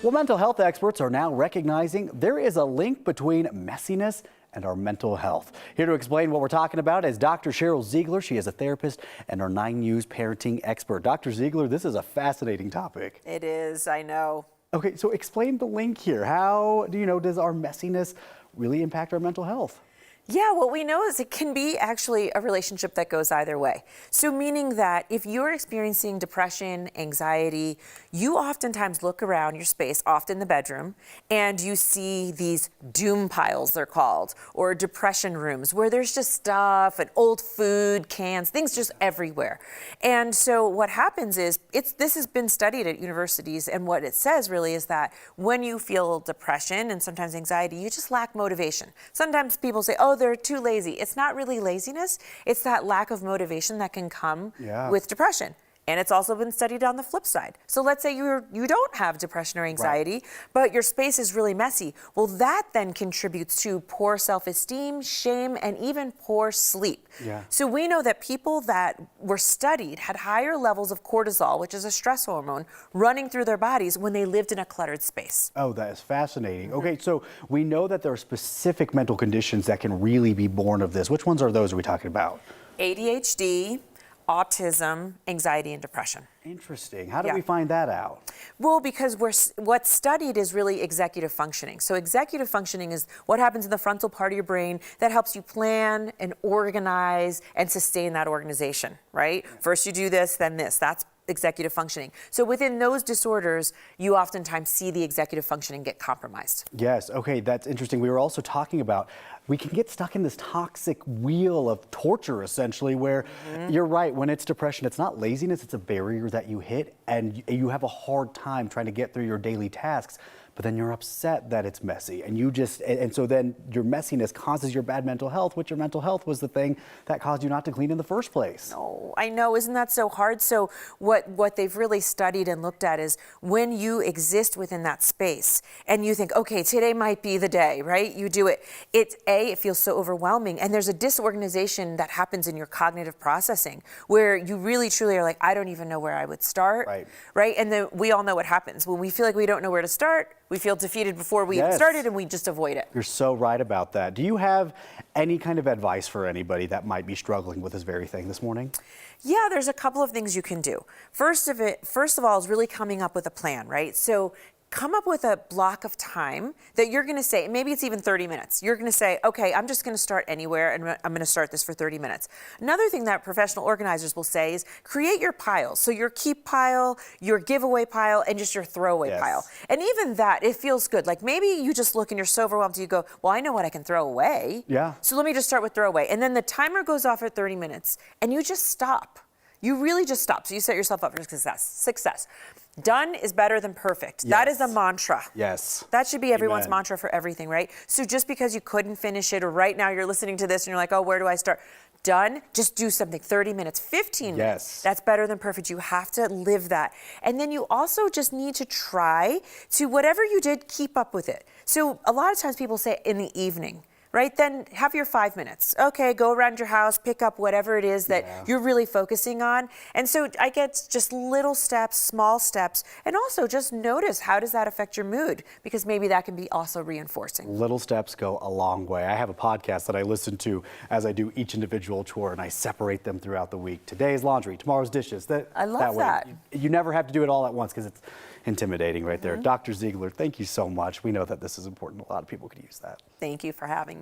Well, mental health experts are now recognizing there is a link between messiness and our mental health. Here to explain what we're talking about is Dr. Sheryl Ziegler. She is a therapist and our 9 News parenting expert. Dr. Ziegler, this is a fascinating topic. It is, I know. Okay, so explain the link here. How does our messiness really impact our mental health? Yeah, what we know is it can be actually a relationship that goes either way. So meaning that if you're experiencing depression, anxiety, you oftentimes look around your space, often the bedroom, and you see these doom piles, they're called, or depression rooms where there's just stuff and old food, cans, things just everywhere. And so what happens is, this has been studied at universities, and what it says really is that when you feel depression and sometimes anxiety, you just lack motivation. Sometimes people say, oh, they're too lazy. It's not really laziness. It's that lack of motivation that can come with depression. And it's also been studied on the flip side. So let's say you don't have depression or anxiety, but your space is really messy. Well, that then contributes to poor self-esteem, shame, and even poor sleep. So we know that people that were studied had higher levels of cortisol, which is a stress hormone, running through their bodies when they lived in a cluttered space. Oh, that is fascinating. Okay, so we know that there are specific mental conditions that can really be born of this. Which ones are those we talking about? ADHD, autism, anxiety, and depression. Interesting. How do we find that out? Well, because what's studied is really executive functioning. So executive functioning is what happens in the frontal part of your brain that helps you plan and organize and sustain that organization, right? First you do this, then this. That's executive functioning. So within those disorders, you oftentimes see the executive functioning get compromised. Yes, okay, that's interesting. We were also talking about we can get stuck in this toxic wheel of torture, essentially, where you're right, when it's depression, it's not laziness, it's a barrier that you hit, and you have a hard time trying to get through your daily tasks. But then you're upset that it's messy, and so then your messiness causes your bad mental health, which your mental health was the thing that caused you not to clean in the first place. No, I know, isn't that so hard? So what they've really studied and looked at is when you exist within that space and you think, okay, today might be the day, right? You do it. It feels so overwhelming, and there's a disorganization that happens in your cognitive processing where you really truly are like, I don't even know where I would start, right? And then we all know what happens. When we feel like we don't know where to start, we feel defeated before we even started, and we just avoid it. You're so right about that. Do you have any kind of advice for anybody that might be struggling with this very thing this morning? Yeah, there's a couple of things you can do. First of all, is really coming up with a plan, right? So come up with a block of time that you're going to say, maybe it's even 30 minutes. You're going to say, okay, I'm just going to start anywhere, and I'm going to start this for 30 minutes. Another thing that professional organizers will say is create your piles. So your keep pile, your giveaway pile, and just your throwaway pile. And even that, it feels good. Like maybe you just look and you're so overwhelmed, you go, well, I know what I can throw away. So let me just start with throwaway. And then the timer goes off at 30 minutes, and you just stop. You really just stop. So you set yourself up for success. Done is better than perfect. That is a mantra. That should be everyone's mantra for everything, right? So just because you couldn't finish it, or right now you're listening to this and you're like, oh, where do I start? Done, just do something. 30 minutes, 15 minutes. That's better than perfect. You have to live that. And then you also just need to try to, whatever you did, keep up with it. So a lot of times people say in the evening, right? Then have your 5 minutes. Okay, go around your house, pick up whatever it is that you're really focusing on. And so I get just little steps, small steps, and also just notice how does that affect your mood? Because maybe that can be also reinforcing. Little steps go a long way. I have a podcast that I listen to as I do each individual chore, and I separate them throughout the week. Today's laundry, tomorrow's dishes. I love that. You never have to do it all at once because it's intimidating right there. Dr. Ziegler, thank you so much. We know that this is important. A lot of people could use that. Thank you for having me.